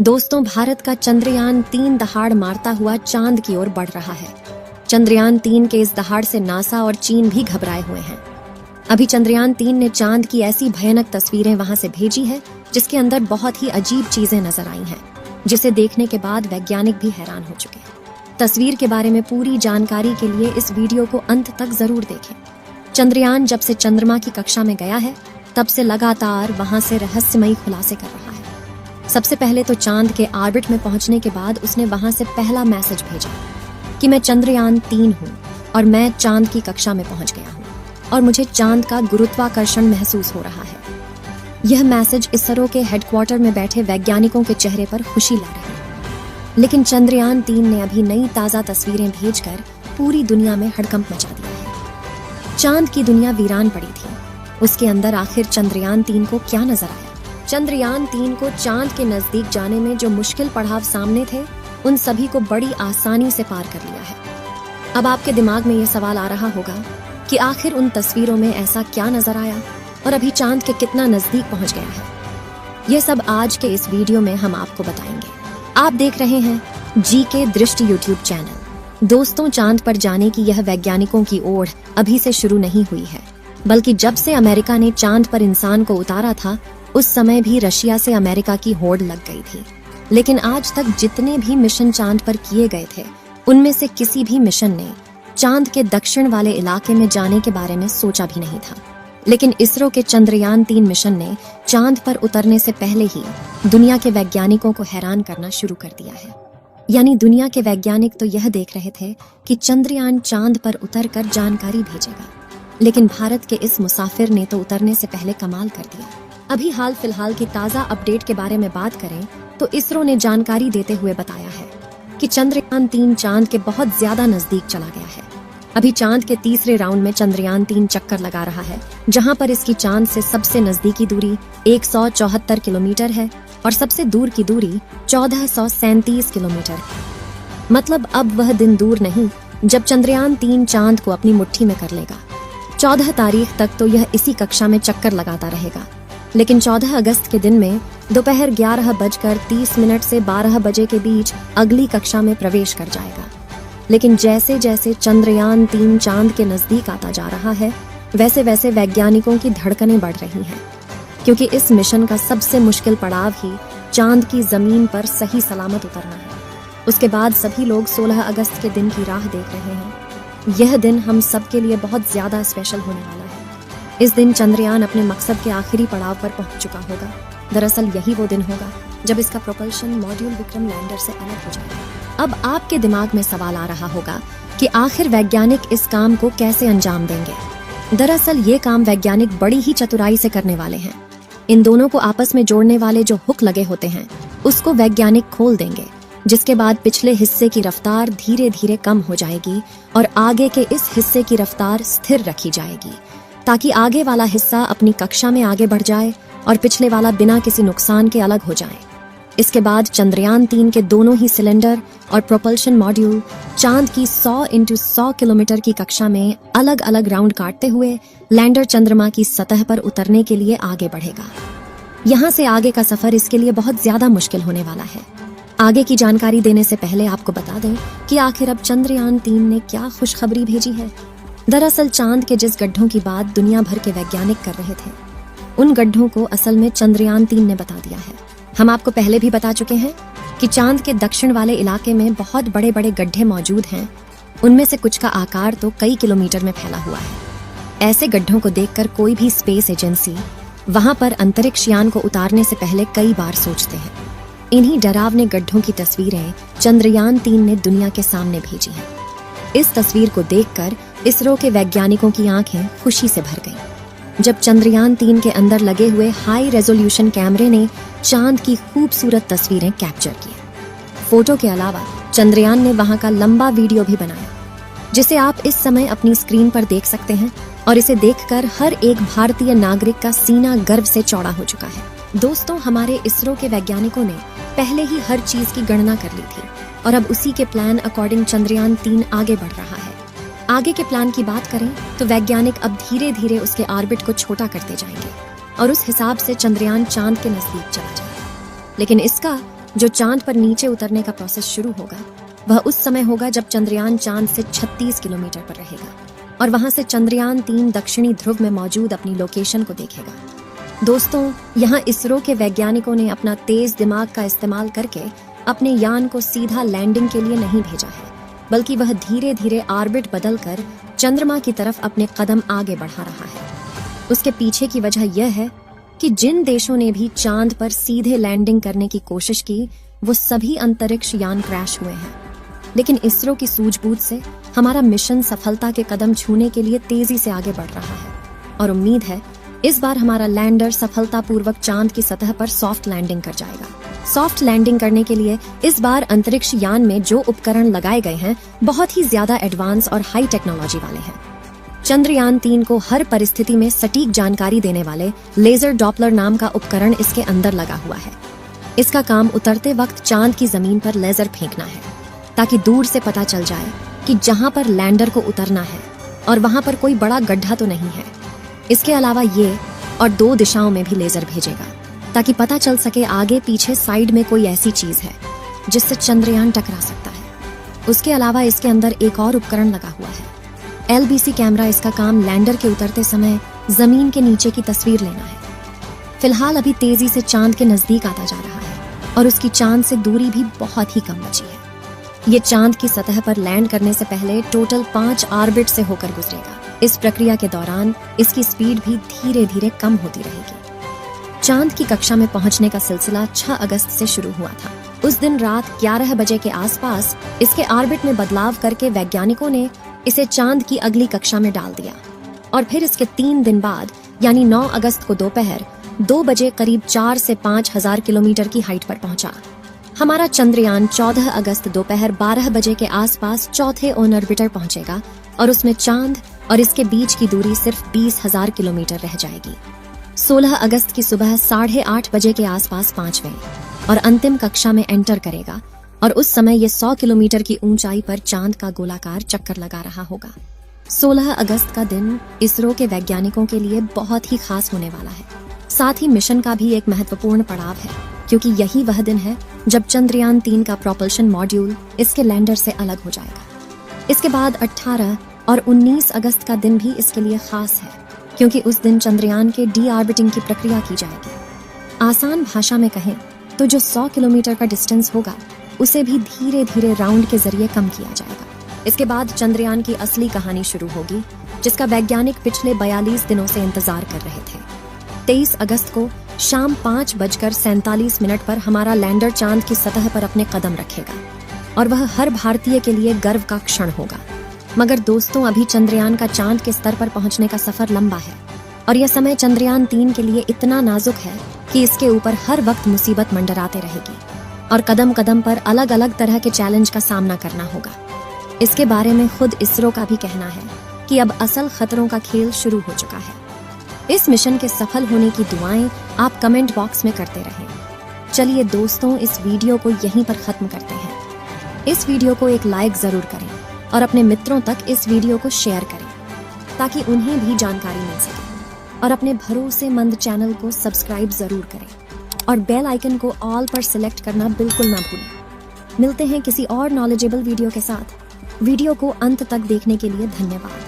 दोस्तों, भारत का चंद्रयान-3 दहाड़ मारता हुआ चांद की ओर बढ़ रहा है। चंद्रयान-3 के इस दहाड़ से नासा और चीन भी घबराए हुए हैं। अभी चंद्रयान-3 ने चांद की ऐसी भयानक तस्वीरें वहां से भेजी है जिसके अंदर बहुत ही अजीब चीजें नजर आई हैं, जिसे देखने के बाद वैज्ञानिक भी हैरान हो चुके हैं। तस्वीर के बारे में पूरी जानकारी के लिए इस वीडियो को अंत तक जरूर देखें। चंद्रयान जब से चंद्रमा की कक्षा में गया है तब से लगातार वहां से रहस्यमयी खुलासे कर रहा है। सबसे पहले तो चांद के ऑर्बिट में पहुंचने के बाद उसने वहां से पहला मैसेज भेजा कि मैं चंद्रयान-3 हूं और मैं चांद की कक्षा में पहुंच गया हूं और मुझे चांद का गुरुत्वाकर्षण महसूस हो रहा है। यह मैसेज इसरो के हेडक्वार्टर में बैठे वैज्ञानिकों के चेहरे पर खुशी ला रही है। लेकिन चंद्रयान-3 ने अभी नई ताजा तस्वीरें भेजकर पूरी दुनिया में हड़कंप मचा दिया है। चांद की दुनिया वीरान पड़ी थी, उसके अंदर आखिर चंद्रयान-3 को क्या नजर आया? चंद्रयान-3 को चांद के नजदीक जाने में जो मुश्किल पड़ाव सामने थे, उन सभी को बड़ी आसानी से पार कर लिया है। अब आपके दिमाग में ये सवाल आ रहा होगा कि आखिर उन तस्वीरों में ऐसा क्या नजर आया और अभी चांद के कितना नजदीक पहुंच गया है। यह सब आज के इस वीडियो में हम आपको बताएंगे। आप देख रहे हैं जीके दृष्टि यूट्यूब चैनल। दोस्तों, चांद पर जाने की यह वैज्ञानिकों की ओढ़ अभी से शुरू नहीं हुई है, बल्कि जब से अमेरिका ने चांद पर इंसान को उतारा था उस समय भी रशिया से अमेरिका की होड़ लग गई थी। लेकिन आज तक जितने भी मिशन चांद पर किए गए थे, उनमें से किसी भी मिशन ने चांद के दक्षिण वाले इलाके में जाने के बारे में सोचा भी नहीं था। लेकिन इसरो के चंद्रयान-3 मिशन ने चांद पर उतरने से पहले ही दुनिया के वैज्ञानिकों को हैरान करना शुरू कर दिया है। यानी दुनिया के वैज्ञानिक तो यह देख रहे थे कि चंद्रयान चांद पर उतरकर जानकारी भेजेगा, लेकिन भारत के इस मुसाफिर ने तो उतरने से पहले कमाल कर दिया। अभी हाल फिलहाल की ताजा अपडेट के बारे में बात करें तो इसरो ने जानकारी देते हुए बताया है कि चंद्रयान-3 चांद के बहुत ज्यादा नजदीक चला गया है। अभी चांद के तीसरे राउंड में चंद्रयान-3 चक्कर लगा रहा है, जहां पर इसकी चांद से सबसे नजदीकी दूरी 174 किलोमीटर है और सबसे दूर की दूरी 1437 किलोमीटर है। मतलब अब वह दिन दूर नहीं जब चंद्रयान-3 चांद को अपनी मुट्ठी में कर लेगा। 14 तारीख तक तो यह इसी कक्षा में चक्कर लगाता रहेगा, लेकिन 14 अगस्त के दिन में दोपहर 11:30 से 12 बजे के बीच अगली कक्षा में प्रवेश कर जाएगा। लेकिन जैसे जैसे चंद्रयान-3 चांद के नजदीक आता जा रहा है, वैसे वैसे वैज्ञानिकों की धड़कनें बढ़ रही हैं, क्योंकि इस मिशन का सबसे मुश्किल पड़ाव ही चांद की जमीन पर सही सलामत उतरना है। उसके बाद सभी लोग 16 अगस्त के दिन की राह देख रहे हैं। यह दिन हम सब के लिए बहुत ज्यादा स्पेशल होने वाला है। इस दिन चंद्रयान अपने मकसद के आखिरी पड़ाव पर पहुंच चुका होगा। दरअसल यही वो दिन होगा जब इसका प्रोपल्शन मॉड्यूल विक्रम लैंडर से अलग हो जाएगा। अब आपके दिमाग में सवाल आ रहा होगा कि आखिर वैज्ञानिक इस काम को कैसे अंजाम देंगे। दरअसल ये काम वैज्ञानिक बड़ी ही चतुराई से करने वाले हैं। इन दोनों को आपस में जोड़ने वाले जो हुक लगे होते हैं, उसको वैज्ञानिक खोल देंगे, जिसके बाद पिछले हिस्से की रफ्तार धीरे धीरे कम हो जाएगी और आगे के इस हिस्से की रफ्तार स्थिर रखी जाएगी, ताकि आगे वाला हिस्सा अपनी कक्षा में आगे बढ़ जाए और पिछले वाला बिना किसी नुकसान के अलग हो जाए। इसके बाद चंद्रयान-3 के दोनों ही सिलेंडर और प्रोपल्शन मॉड्यूल चांद की 100 × 100 किलोमीटर की कक्षा में अलग अलग राउंड काटते हुए लैंडर चंद्रमा की सतह पर उतरने के लिए आगे बढ़ेगा। यहाँ से आगे का सफर इसके लिए बहुत ज्यादा मुश्किल होने वाला है। आगे की जानकारी देने से पहले आपको बता दें कि आखिर अब चंद्रयान-3 ने क्या खुशखबरी भेजी है। दरअसल चांद के जिस गड्ढों की बात दुनिया भर के वैज्ञानिक कर रहे थे, उन गड्ढों को असल में चंद्रयान-3 ने बता दिया है। हम आपको पहले भी बता चुके हैं कि चांद के दक्षिण वाले इलाके में बहुत बड़े बड़े गड्ढे मौजूद हैं। उनमें से कुछ का आकार तो कई किलोमीटर में फैला हुआ है। ऐसे गड्ढों को देखकर कोई भी स्पेस एजेंसी वहां पर अंतरिक्ष यान को उतारने से पहले कई बार सोचते हैं। इन्हीं डरावने गड्ढों की तस्वीरें चंद्रयान-3 ने दुनिया के सामने भेजी हैं। इस तस्वीर को देखकर इसरो के वैज्ञानिकों की आंखें खुशी से भर गईं। जब चंद्रयान-3 के अंदर लगे हुए हाई रेजोल्यूशन कैमरे ने चांद की खूबसूरत तस्वीरें कैप्चर की। फोटो के अलावा चंद्रयान ने वहां का लंबा वीडियो भी बनाया, जिसे आप इस समय अपनी स्क्रीन पर देख सकते हैं, और इसे देखकर हर एक भारतीय नागरिक का सीना गर्व से चौड़ा हो चुका है। दोस्तों, हमारे इसरो के वैज्ञानिकों ने पहले ही हर चीज की गणना कर ली थी और अब उसी के प्लान अकॉर्डिंग चंद्रयान-3 आगे बढ़ रहा है। आगे के प्लान की बात करें तो वैज्ञानिक अब धीरे धीरे उसके ऑर्बिट को छोटा करते जाएंगे और उस हिसाब से चंद्रयान चांद के नजदीक चला जाएगा। लेकिन इसका जो चांद पर नीचे उतरने का प्रोसेस शुरू होगा वह उस समय होगा जब चंद्रयान चांद से 36 किलोमीटर पर रहेगा और वहां से चंद्रयान 3 दक्षिणी ध्रुव में मौजूद अपनी लोकेशन को देखेगा। दोस्तों, यहाँ इसरो के वैज्ञानिकों ने अपना तेज दिमाग का इस्तेमाल करके अपने यान को सीधा लैंडिंग के लिए नहीं भेजा है, बल्कि वह धीरे धीरे ऑर्बिट बदलकर चंद्रमा की तरफ अपने कदम आगे बढ़ा रहा है। उसके पीछे की वजह यह है कि जिन देशों ने भी चांद पर सीधे लैंडिंग करने की कोशिश की वो सभी अंतरिक्ष यान क्रैश हुए हैं, लेकिन इसरो की सूझबूझ से हमारा मिशन सफलता के कदम छूने के लिए तेजी से आगे बढ़ रहा है और उम्मीद है इस बार हमारा लैंडर सफलतापूर्वक चांद की सतह पर सॉफ्ट लैंडिंग कर जाएगा। सॉफ्ट लैंडिंग करने के लिए इस बार अंतरिक्ष यान में जो उपकरण लगाए गए हैं बहुत ही ज्यादा एडवांस और हाई टेक्नोलॉजी वाले हैं। चंद्रयान 3 को हर परिस्थिति में सटीक जानकारी देने वाले लेजर डॉपलर नाम का उपकरण इसके अंदर लगा हुआ है। इसका काम उतरते वक्त चांद की जमीन पर लेजर फेंकना है ताकि दूर से पता चल जाए कि जहां पर लैंडर को उतरना है और वहां पर कोई बड़ा गड्ढा तो नहीं है। इसके अलावा ये और 2 दिशाओं में भी लेजर भेजेगा ताकि पता चल सके आगे पीछे साइड में कोई ऐसी चीज है जिससे चंद्रयान टकरा सकता है। उसके अलावा इसके अंदर एक और उपकरण लगा हुआ है। LBC camera. इसका काम लैंडर के उतरते समय जमीन के नीचे की तस्वीर लेना है। फिलहाल अभी तेजी से चांद के नजदीक आता जा रहा है और उसकी चांद से दूरी भी बहुत ही कम बची है। ये चांद की सतह पर लैंड करने से पहले टोटल 5 ऑर्बिट से होकर गुजरेगा। इस प्रक्रिया के दौरान इसकी स्पीड भी धीरे धीरे कम होती रहेगी। चांद की कक्षा में पहुंचने का सिलसिला 6 अगस्त से शुरू हुआ था। उस दिन रात 11 बजे के आसपास इसके ऑर्बिट में बदलाव करके वैज्ञानिकों ने इसे चांद की अगली कक्षा में डाल दिया और फिर इसके 3 दिन बाद यानी 9 अगस्त को दोपहर 2 बजे करीब 4 से 5 हजार किलोमीटर की हाइट पर पहुंचा। हमारा चंद्रयान 14 अगस्त दोपहर 12 बजे के आसपास चौथे ऑन ऑर्बिटर पहुंचेगा और उसमें चांद और इसके बीच की दूरी सिर्फ 20,000 किलोमीटर रह जाएगी। 16 अगस्त की सुबह 8:30 बजे के आसपास 5वें और अंतिम कक्षा में एंटर करेगा और उस समय ये 100 किलोमीटर की ऊंचाई पर चांद का गोलाकार चक्कर लगा रहा होगा। 16 अगस्त का दिन इसरो के वैज्ञानिकों के लिए बहुत ही खास होने वाला है। साथ ही मिशन का भी एक महत्वपूर्ण पड़ाव है क्योंकि यही वह दिन है जब चंद्रयान 3 का प्रोपल्शन मॉड्यूल इसके लैंडर से अलग हो जाएगा। इसके बाद 18 और 19 अगस्त का दिन भी इसके लिए खास है क्योंकि उस दिन चंद्रयान के डी ऑर्बिटिंग की प्रक्रिया की जाएगी। आसान भाषा में कहें तो जो 100 किलोमीटर का डिस्टेंस होगा उसे भी धीरे धीरे राउंड के जरिए कम किया जाएगा। इसके बाद चंद्रयान की असली कहानी शुरू होगी जिसका वैज्ञानिक पिछले 42 दिनों से इंतजार कर रहे थे। 23 अगस्त को शाम 5:47 पर हमारा लैंडर चांद की सतह पर अपने कदम रखेगा और वह हर भारतीय के लिए गर्व का क्षण होगा। मगर दोस्तों, अभी चंद्रयान का चांद के स्तर पर पहुंचने का सफर लंबा है और यह समय चंद्रयान 3 के लिए इतना नाजुक है कि इसके ऊपर हर वक्त मुसीबत मंडराते रहेगी और कदम कदम पर अलग अलग तरह के चैलेंज का सामना करना होगा। इसके बारे में खुद इसरो का भी कहना है कि अब असल खतरों का खेल शुरू हो चुका है। इस मिशन के सफल होने की दुआएं आप कमेंट बॉक्स में करते रहें। चलिए दोस्तों, इस वीडियो को यहीं पर खत्म करते हैं। इस वीडियो को एक लाइक जरूर करें और अपने मित्रों तक इस वीडियो को शेयर करें ताकि उन्हें भी जानकारी मिल सके और अपने भरोसेमंद चैनल को सब्सक्राइब जरूर करें और बेल आइकन को ऑल पर सिलेक्ट करना बिल्कुल ना भूलें। मिलते हैं किसी और नॉलेजेबल वीडियो के साथ। वीडियो को अंत तक देखने के लिए धन्यवाद।